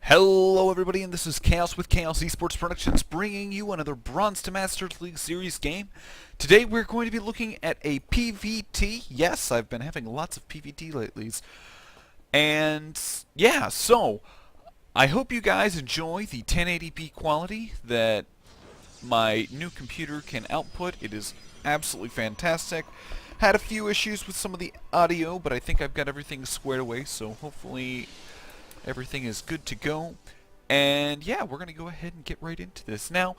Hello everybody, and this is Chaos with Chaos Esports Productions, bringing you another Bronze to Masters League Series game. Today we're going to be looking at a PvT. Yes, I've been having lots of PvT lately. And yeah, so I hope you guys enjoy the 1080p quality that my new computer can output. It is absolutely fantastic. Had a few issues with some of the audio, but I think I've got everything squared away, so hopefully everything is good to go. And yeah, we're going to go ahead and get right into this. Now,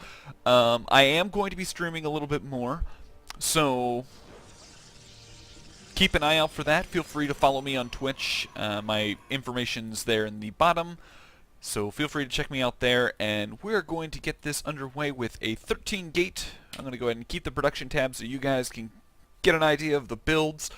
I am going to be streaming a little bit more, so keep an eye out for that. Feel free to follow me on Twitch. My information's there in the bottom, so feel free to check me out there. And we're going to get this underway with a 13 gate. I'm going to go ahead and keep the production tab so you guys can get an idea of the builds.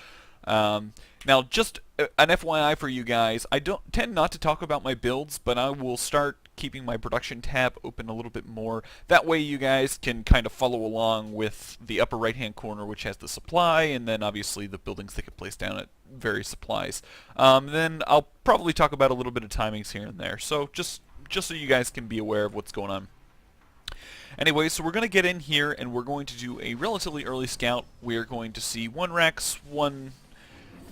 Now, just an FYI for you guys, I don't tend not to talk about my builds, but I will start keeping my production tab open a little bit more. That way you guys can kind of follow along with the upper right-hand corner, which has the supply, and then obviously the buildings that get placed down at various supplies. Then I'll probably talk about a little bit of timings here and there, so just so you guys can be aware of what's going on. Anyway, so we're going to get in here, and we're going to do a relatively early scout. We're going to see one Rex, one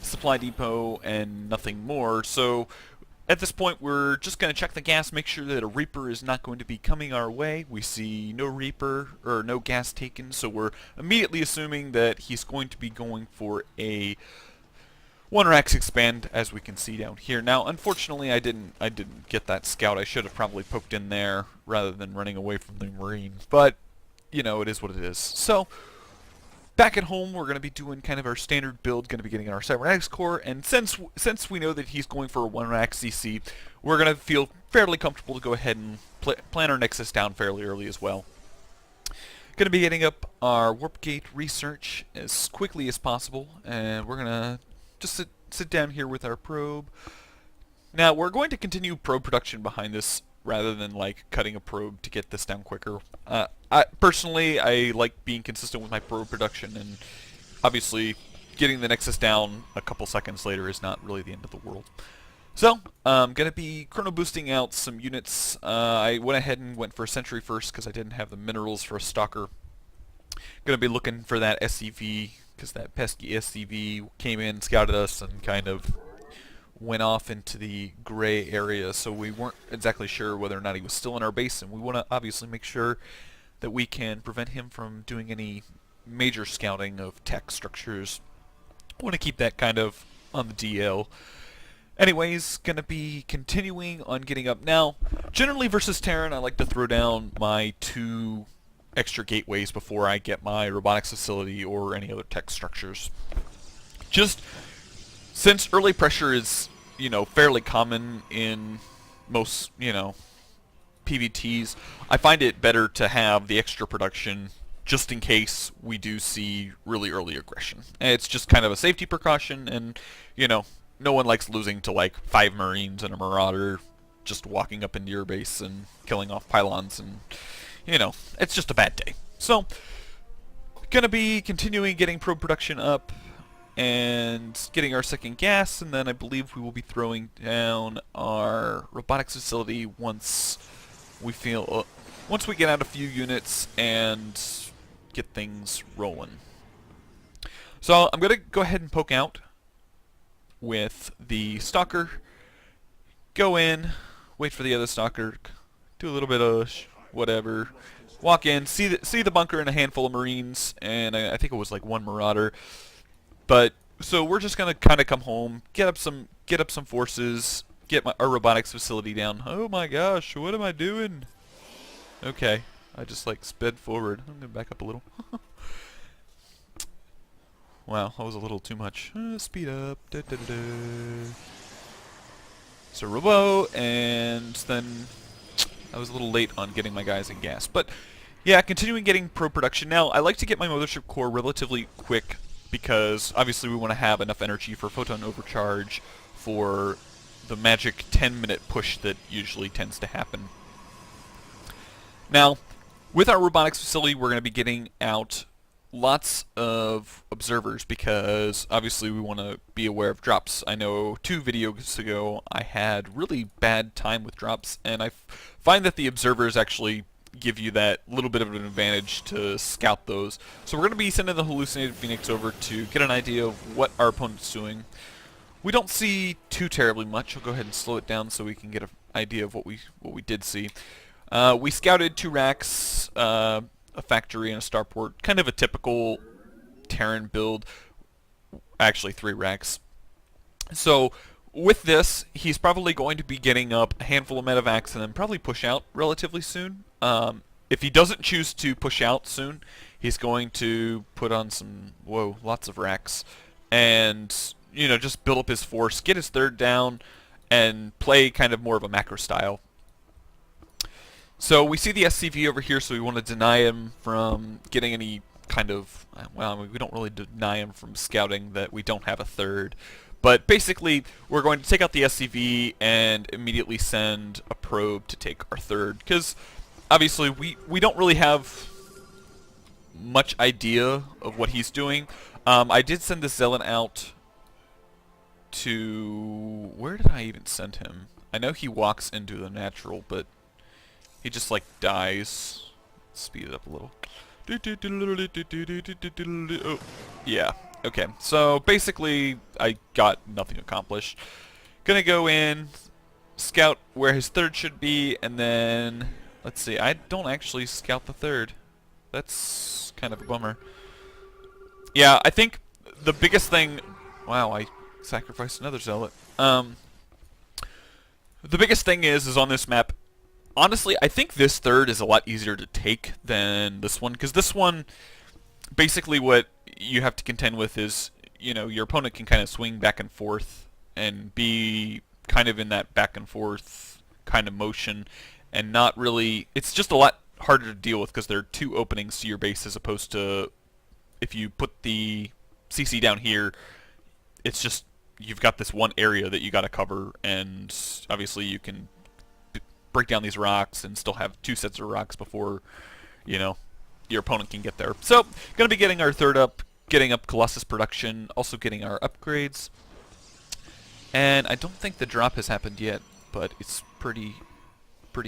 supply depot, and nothing more. So at this point we're just going to check the gas, make sure that a Reaper is not going to be coming our way. We see no Reaper or no gas taken, so we're immediately assuming that he's going to be going for a 1-Rax expand, as we can see down here. Now, unfortunately, I didn't get that scout. I should have probably poked in there rather than running away from the Marine. But you know, it is what it is. So back at home, we're going to be doing kind of our standard build, going to be getting our Cybernetics core, and since we know that he's going for a 1-Rax CC, we're going to feel fairly comfortable to go ahead and plan our Nexus down fairly early as well. Going to be getting up our Warp Gate research as quickly as possible, and we're going to just sit down here with our probe. Now, we're going to continue probe production behind this rather than like cutting a probe to get this down quicker. Personally, I like being consistent with my probe production, and obviously getting the Nexus down a couple seconds later is not really the end of the world. So, I'm going to be chrono boosting out some units. I went ahead and went for a Sentry first because I didn't have the minerals for a Stalker. Going to be looking for that SCV because that pesky SCV came in, scouted us, and kind of went off into the gray area, so we weren't exactly sure whether or not he was still in our base, and we want to obviously make sure that we can prevent him from doing any major scouting of tech structures. Want to keep that kind of on the DL. Anyways, gonna be continuing on getting up. Now, generally versus Terran, I like to throw down my 2 extra gateways before I get my robotics facility or any other tech structures. Just since early pressure is, you know, fairly common in most, you know, PvTs, I find it better to have the extra production just in case we do see really early aggression. It's just kind of a safety precaution, and, you know, no one likes losing to like 5 Marines and a Marauder just walking up into your base and killing off pylons, and, you know, it's just a bad day. So, gonna be continuing getting probe production up and getting our second gas, and then I believe we will be throwing down our robotics facility once we feel once we get out a few units and get things rolling. So I'm gonna go ahead and poke out with the Stalker, go in, wait for the other Stalker, do a little bit of whatever, walk in, see the bunker and a handful of Marines, and I think it was like 1 Marauder. But so we're just gonna kind of come home, get up some forces, get our robotics facility down. Oh my gosh, what am I doing? Okay, I just like sped forward. I'm gonna back up a little. Wow, that was a little too much. Speed up. Da, da, da, da. So robo, and then I was a little late on getting my guys in gas. But yeah, continuing getting pro production. Now, I like to get my mothership core relatively quick, because obviously we want to have enough energy for photon overcharge for the magic 10-minute push that usually tends to happen. Now, with our robotics facility, we're going to be getting out lots of observers because obviously we want to be aware of drops. I know 2 videos ago I had really bad time with drops, and I find that the observers actually give you that little bit of an advantage to scout those. So we're going to be sending the Hallucinated Phoenix over to get an idea of what our opponent's doing. We don't see too terribly much. I'll go ahead and slow it down so we can get an idea of what we did see. We scouted 2 racks, a factory, and a starport. Kind of a typical Terran build. Actually, 3 racks. So with this, he's probably going to be getting up a handful of medevacs and then probably push out relatively soon. If he doesn't choose to push out soon, he's going to put on some, lots of racks. And, you know, just build up his force, get his 3rd down, and play kind of more of a macro style. So we see the SCV over here, so we want to deny him from getting any kind of, well, I mean, we don't really deny him from scouting that we don't have a 3rd. But basically, we're going to take out the SCV and immediately send a probe to take our 3rd. Because, obviously, we don't really have much idea of what he's doing. I did send the Zealot out to... Where did I even send him? I know he walks into the natural, but he just, like, dies. Speed it up a little. Oh, yeah. Okay, so basically, I got nothing accomplished. Gonna go in, scout where his 3rd should be, and then... Let's see, I don't actually scout the 3rd. That's kind of a bummer. Yeah, I think the biggest thing... Wow, I sacrificed another Zealot. The biggest thing is on this map, honestly, I think this 3rd is a lot easier to take than this one, because this one, basically what you have to contend with is, you know, your opponent can kind of swing back and forth and be kind of in that back and forth kind of motion, and not really, it's just a lot harder to deal with because there are 2 openings to your base as opposed to if you put the CC down here, it's just, you've got this one area that you got to cover, and obviously you can break down these rocks and still have 2 sets of rocks before, you know, your opponent can get there. So, going to be getting our 3rd up, getting up Colossus production, also getting our upgrades. And I don't think the drop has happened yet, but it's pretty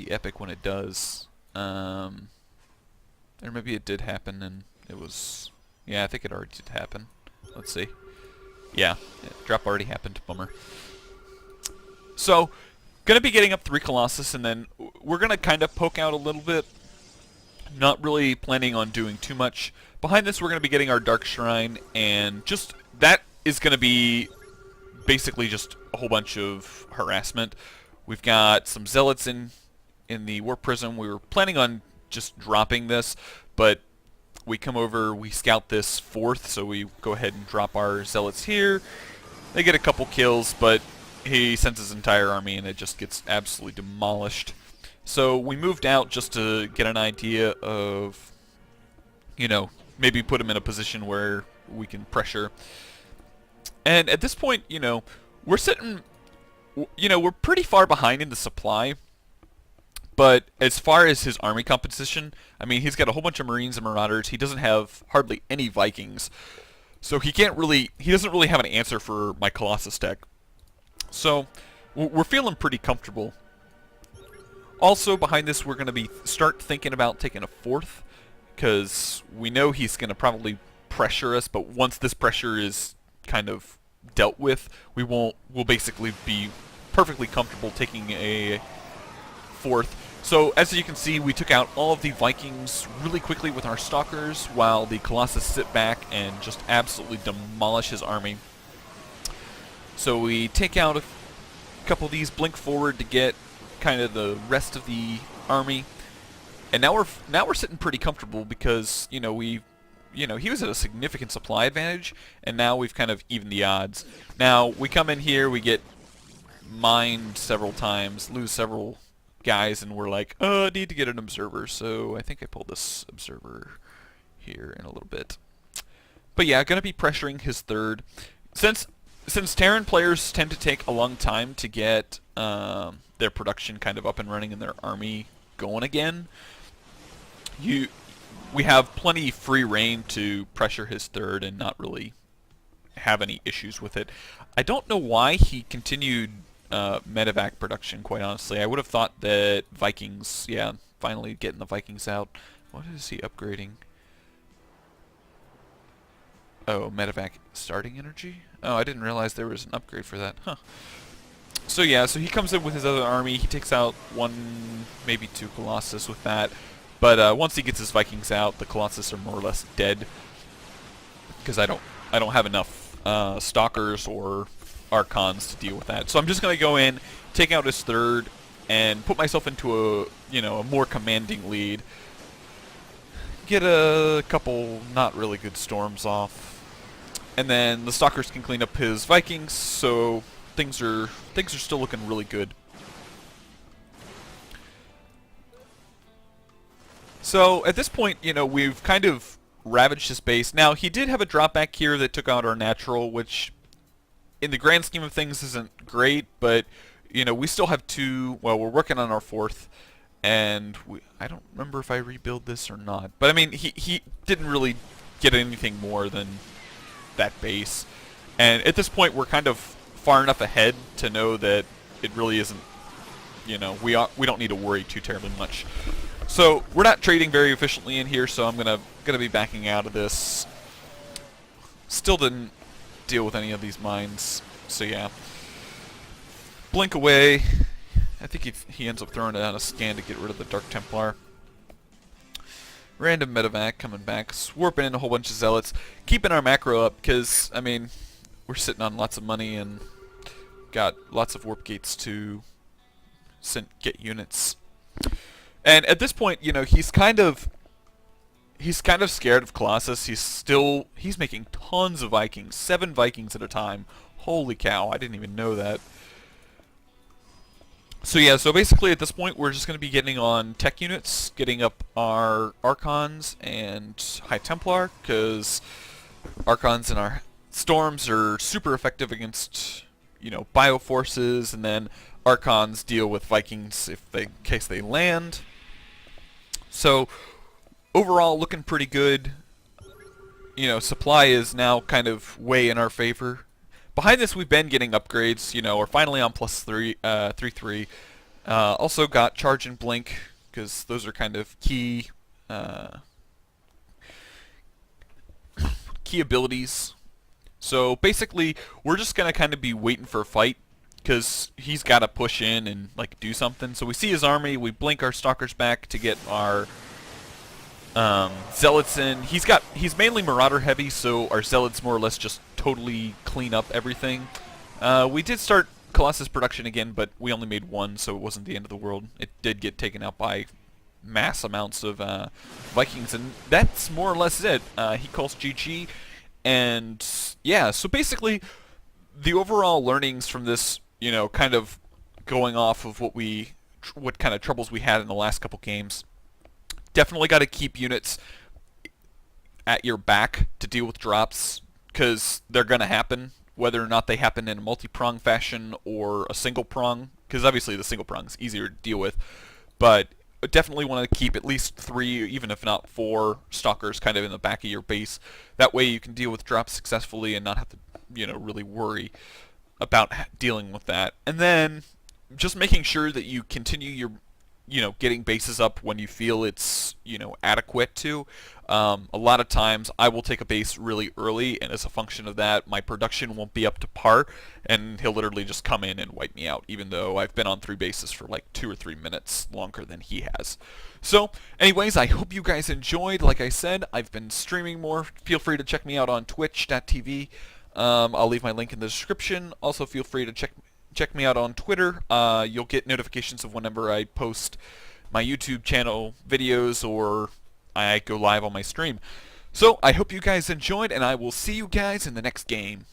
epic when it does. Or maybe it did happen and it was... Yeah, I think it already did happen. Let's see. Yeah, drop already happened. Bummer. So, going to be getting up 3 Colossus, and then we're going to kind of poke out a little bit. Not really planning on doing too much. Behind this, we're going to be getting our Dark Shrine, and just that is going to be basically just a whole bunch of harassment. We've got some Zealots in the Warp Prism. We were planning on just dropping this, but we come over, we scout this 4th, so we go ahead and drop our Zealots here. They get a couple kills, but he sends his entire army, and it just gets absolutely demolished. So we moved out just to get an idea of, you know, maybe put him in a position where we can pressure. And at this point, you know, we're sitting, you know, we're pretty far behind in the supply. But as far as his army composition, I mean, he's got a whole bunch of Marines and Marauders. He doesn't have hardly any Vikings. So he doesn't really have an answer for my Colossus deck. So we're feeling pretty comfortable. Also, behind this, we're going to start thinking about taking a 4th, because we know he's going to probably pressure us, but once this pressure is kind of dealt with, we'll basically be perfectly comfortable taking a 4th. So, as you can see, we took out all of the Vikings really quickly with our Stalkers, while the Colossus sit back and just absolutely demolish his army. So we take out a couple of these, blink forward to get kind of the rest of the army, and now we're sitting pretty comfortable because he was at a significant supply advantage, and now we've kind of evened the odds. Now we come in here, we get mined several times, lose several guys, and we're like, I need to get an observer. So I think I pulled this observer here in a little bit. But yeah, gonna be pressuring his 3rd. Since Terran players tend to take a long time to get their production kind of up and running and their army going again, we have plenty free reign to pressure his third and not really have any issues with it. I don't know why he continued medevac production, quite honestly. I would have thought that Vikings, yeah, finally getting the Vikings out. What is he upgrading? Oh, medevac starting energy? Oh, I didn't realize there was an upgrade for that. Huh. So yeah, so he comes in with his other army. He takes out one, maybe two Colossus with that. But once he gets his Vikings out, the Colossus are more or less dead because I don't have enough Stalkers or Archons to deal with that. So I'm just gonna go in, take out his third, and put myself into a more commanding lead. Get a couple not really good storms off, and then the Stalkers can clean up his Vikings. So things are still looking really good. So at this point, we've kind of ravaged his base. Now, he did have a drop back here that took out our natural, which in the grand scheme of things isn't great, but we still have two. Well, we're working on our fourth, and I don't remember if I rebuild this or not. But I mean, he didn't really get anything more than that base. And at this point, we're kind of far enough ahead to know that it really isn't, we don't need to worry too terribly much. So we're not trading very efficiently in here, so I'm gonna be backing out of this. Still didn't deal with any of these mines, so yeah. Blink away. I think he ends up throwing it on a scan to get rid of the Dark Templar. Random medevac coming back, swarping in a whole bunch of zealots, keeping our macro up because I mean we're sitting on lots of money and got lots of warp gates to get units. And at this point, he's kind of scared of Colossus. He's making tons of Vikings, 7 Vikings at a time. Holy cow! I didn't even know that. So yeah, so basically at this point we're just going to be getting on tech units, getting up our Archons and High Templar, because Archons and our Storms are super effective against bioforces, and then Archons deal with Vikings in case they land. So overall looking pretty good. Supply is now kind of way in our favor. Behind this, we've been getting upgrades. We're finally on +3, 3-3. Also got Charge and Blink, because those are kind of key abilities. So basically, we're just going to kind of be waiting for a fight, because he's got to push in and do something. So we see his army, we blink our Stalkers back to get our Zealots in. He's mainly Marauder heavy, so our Zealots more or less just totally clean up everything. We did start Colossus production again, but we only made 1, so it wasn't the end of the world. It did get taken out by mass amounts of Vikings, and that's more or less it. He calls GG, and yeah, so basically the overall learnings from this, kind of going off of what kind of troubles we had in the last couple games. Definitely got to keep units at your back to deal with drops, because they're going to happen, whether or not they happen in a multi-prong fashion or a single prong, because obviously the single prong is easier to deal with, but definitely want to keep at least 3, even if not 4, Stalkers kind of in the back of your base. That way you can deal with drops successfully and not have to, really worry about dealing with that. And then just making sure that you continue your getting bases up when you feel it's, adequate to. A lot of times I will take a base really early, and as a function of that, my production won't be up to par, and he'll literally just come in and wipe me out, even though I've been on 3 bases for 2 or 3 minutes longer than he has. So, anyways, I hope you guys enjoyed. Like I said, I've been streaming more. Feel free to check me out on twitch.tv. I'll leave my link in the description. Also, feel free to check me out on Twitter. You'll get notifications of whenever I post my YouTube channel videos or I go live on my stream. So I hope you guys enjoyed, and I will see you guys in the next game.